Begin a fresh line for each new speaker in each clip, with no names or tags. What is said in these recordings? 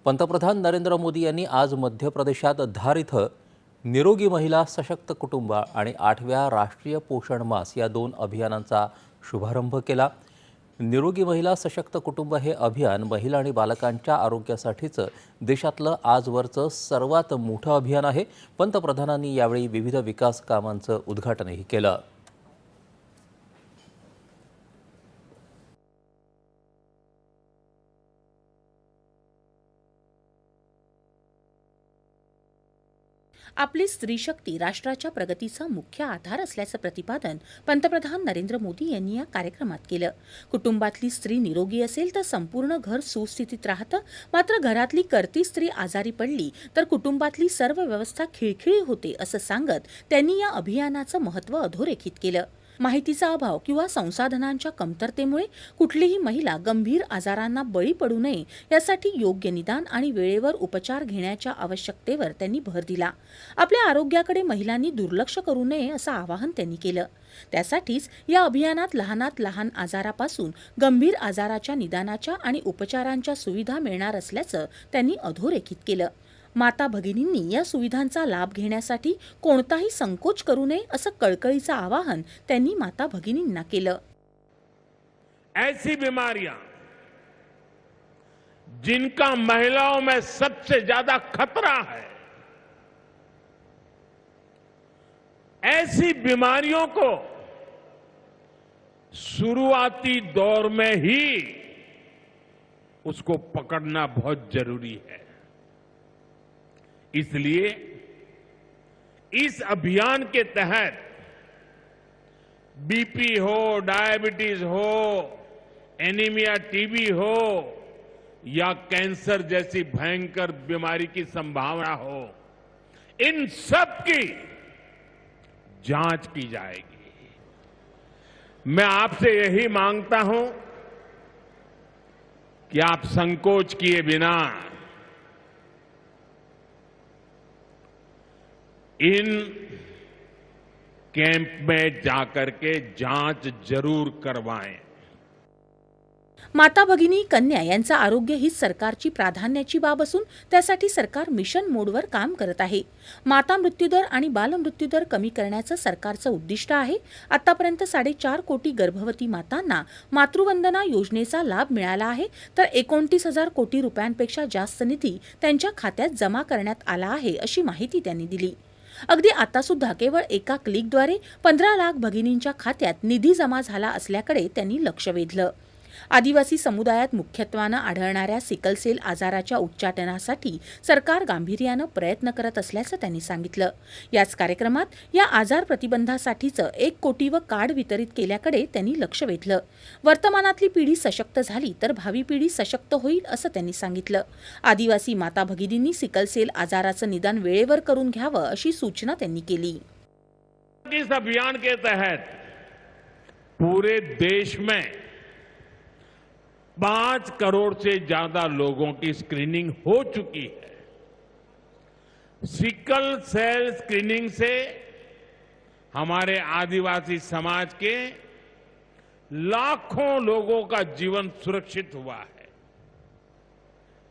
पंतप्रधान नरेंद्र मोदी यांनी आज मध्य प्रदेशात धार इथं निरोगी महिला सशक्त कुटुंब आणि 8व्या राष्ट्रीय पोषण मास या 2 अभियानांचा शुभारंभ केला। निरोगी महिला सशक्त कुटुंब हे अभियान महिला आणि बालकांच्या आरोग्यासाठीचं देशातलं आजवरचं सर्वात मोठं अभियान आहे। पंतप्रधानांनी यावेळी विविध विकास कामांचं उद्घाटनही केलं।
आपली स्त्री शक्ती राष्ट्राच्या प्रगतीचा मुख्य आधार असल्याचं प्रतिपादन पंतप्रधान नरेंद्र मोदी यांनी या कार्यक्रमात केलं। कुटुंबातली स्त्री निरोगी असेल तर संपूर्ण घर सुस्थितीत राहतं, मात्र घरातली करती स्त्री आजारी पडली तर कुटुंबातली सर्व व्यवस्था खिळखिळी होते असं सांगत त्यांनी या अभियानाचं महत्त्व अधोरेखित केलं। माहितीचा अभाव किंवा संसाधनांच्या कमतरतेमुळे कुठलीही महिला गंभीर आजारांना बळी पडू नये यासाठी योग्य निदान आणि वेळेवर उपचार घेण्याच्या आवश्यकतेवर त्यांनी भर दिला। आपल्या आरोग्याकडे महिलांनी दुर्लक्ष करू नये असं आवाहन त्यांनी केलं। त्यासाठीच या अभियानात लहानात लहान आजारापासून गंभीर आजाराच्या निदानाच्या आणि उपचारांच्या सुविधा मिळणार असल्याचं त्यांनी अधोरेखित केलं। माता भगिनींनी या सुविधांचा लाभ घेण्यासाठी कोणताही संकोच करू नये असं कळकळीचं आवाहन त्यांनी माता भगिनींना केलं।
ऐसी बीमारियां जिनका महिलाओं में सबसे ज्यादा खतरा है, ऐसी बीमारियों को शुरुआती दौर में ही उसको पकड़ना बहुत जरूरी है। इसलिए इस अभियान के तहत बीपी हो, डायबिटीज हो, एनीमिया, टीबी हो या कैंसर जैसी भयंकर बीमारी की संभावना हो, इन सब की जांच की जाएगी। मैं आपसे यही मांगता हूं कि आप संकोच किए बिना इन कैंप में जाकर के जांच जरूर करवाएं।
माता भगिनी कन्या यांचं आरोग्य ही सरकारची प्राधान्याची बाब असून त्यासाठी सरकार मिशन मोडवर काम करत आहे। माता मृत्यूदर आणि बालमृत्यूदर कमी करण्याचं सरकारचं उद्दिष्ट आहे। आतापर्यंत 4.5 कोटी गर्भवती मातांना मातृवंदना योजनेचा लाभ मिळाला आहे, तर 29,000 कोटी रुपयांपेक्षा जास्त निधी त्यांच्या खात्यात जमा करण्यात आला आहे अशी माहिती त्यांनी दिली। अगदी आता सुद्धा केवळ एका क्लिकद्वारे 15 लाख भगिनींच्या खात्यात निधी जमा झाला असल्याकडे त्यांनी लक्ष वेधलं। आदिवासी समुदायात मुख्यत्वानं आढळणाऱ्या सिकल सेल आजाराच्या उच्चाटनासाठी सरकार गांभीर्यानं प्रयत्न करत असल्याचं त्यांनी सांगितलं। याच कार्यक्रमात या आजार प्रतिबंधासाठीचं 1 कोटी कार्ड वितरित केल्याकडे त्यांनी लक्ष वेधलं। वर्तमानातली पिढी सशक्त झाली तर भावी पिढी सशक्त होईल असं त्यांनी सांगितलं। आदिवासी माता भगिनींनी सिकल सेल आजाराचं निदान वेळेवर करून घ्यावं अशी सूचना त्यांनी केली।
इस अभियान के तहत पूरे देश में 5 करोड़ से ज्यादा लोगों की स्क्रीनिंग हो चुकी है। सिकल सेल स्क्रीनिंग से हमारे आदिवासी समाज के लाखों लोगों का जीवन सुरक्षित हुआ है।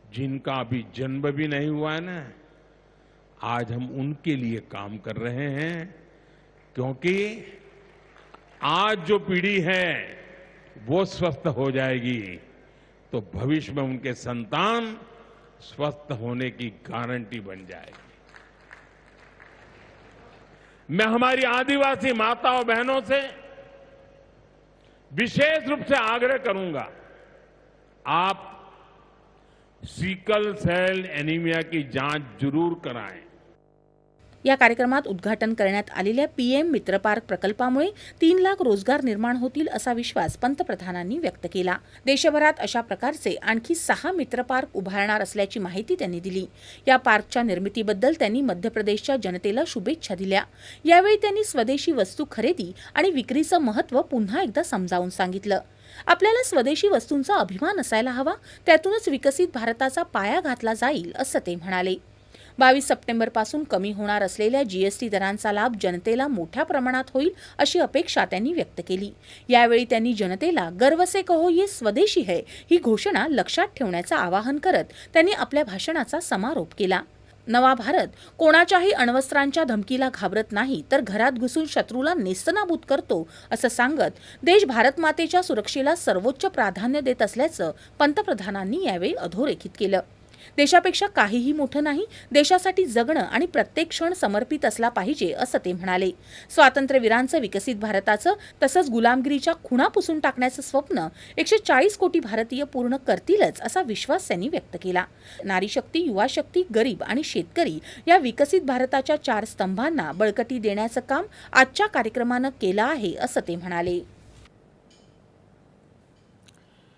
जिनका अभी जन्म भी नहीं हुआ है ना, आज हम उनके लिए काम कर रहे हैं, क्योंकि आज जो पीढ़ी है वो स्वस्थ हो जाएगी तो भविष्य में उनके संतान स्वस्थ होने की गारंटी बन जाएगी। मैं हमारी आदिवासी माताओं बहनों से विशेष रूप से आग्रह करूंगा, आप सिकल सेल एनीमिया की जांच जरूर कराएं।
या कार्यक्रमात उद्घाटन करण्यात आलेल्या पीएम मित्र पार्क प्रकल्पामुळे 3 लाख रोजगार निर्माण होतील असा विश्वास पंतप्रधानांनी व्यक्त केला। देशभरात अशा प्रकारचे आणखी 6 मित्र पार्क उभारणार असल्याची माहिती त्यांनी दिली। या पार्कच्या निर्मितीबद्दल त्यांनी मध्य प्रदेशच्या जनतेला शुभेच्छा दिल्या। यावेळी त्यांनी स्वदेशी वस्तू खरेदी आणि विक्रीचं महत्त्व पुन्हा एकदा समजावून सांगितलं। आपल्याला स्वदेशी वस्तूंचा अभिमान असायला हवा, त्यातूनच विकसित भारताचा पाया घातला जाईल असं ते म्हणाले। 22 सप्टेंबरपासून कमी होणार असलेल्या जीएसटी दरांचा लाभ जनतेला मोठ्या प्रमाणात होईल अशी अपेक्षा त्यांनी व्यक्त केली। यावेळी त्यांनी जनतेला गर्व से कहो ये स्वदेशी है ही घोषणा लक्षात ठेवण्याचं आवाहन करत त्यांनी आपल्या भाषणाचा समारोप केला। नवा भारत कोणाच्याही अण्वस्त्रांच्या धमकीला घाबरत नाही तर घरात घुसून शत्रूला नेस्तनाबूत करतो असं सांगत देश भारत मातेच्या सुरक्षेला सर्वोच्च प्राधान्य देत असल्याचं पंतप्रधानांनी यावेळी अधोरेखित केलं। देशापेक्षा काहीही मोठं नाही, देशासाठी जगणं आणि प्रत्येक क्षण समर्पित असला पाहिजे असं ते म्हणाले। स्वातंत्र्यवीरांचं विकसित भारताचं तसंच गुलामगिरीच्या खुणा पुसून टाकण्याचं स्वप्न 140 कोटी भारतीय पूर्ण करतीलच असा विश्वास त्यांनी व्यक्त केला। नारी शक्ती, युवा शक्ती, गरीब आणि शेतकरी या विकसित भारताच्या 4 स्तंभांना बळकटी देण्याचं काम आजच्या कार्यक्रमानं केलं आहे असं ते म्हणाले।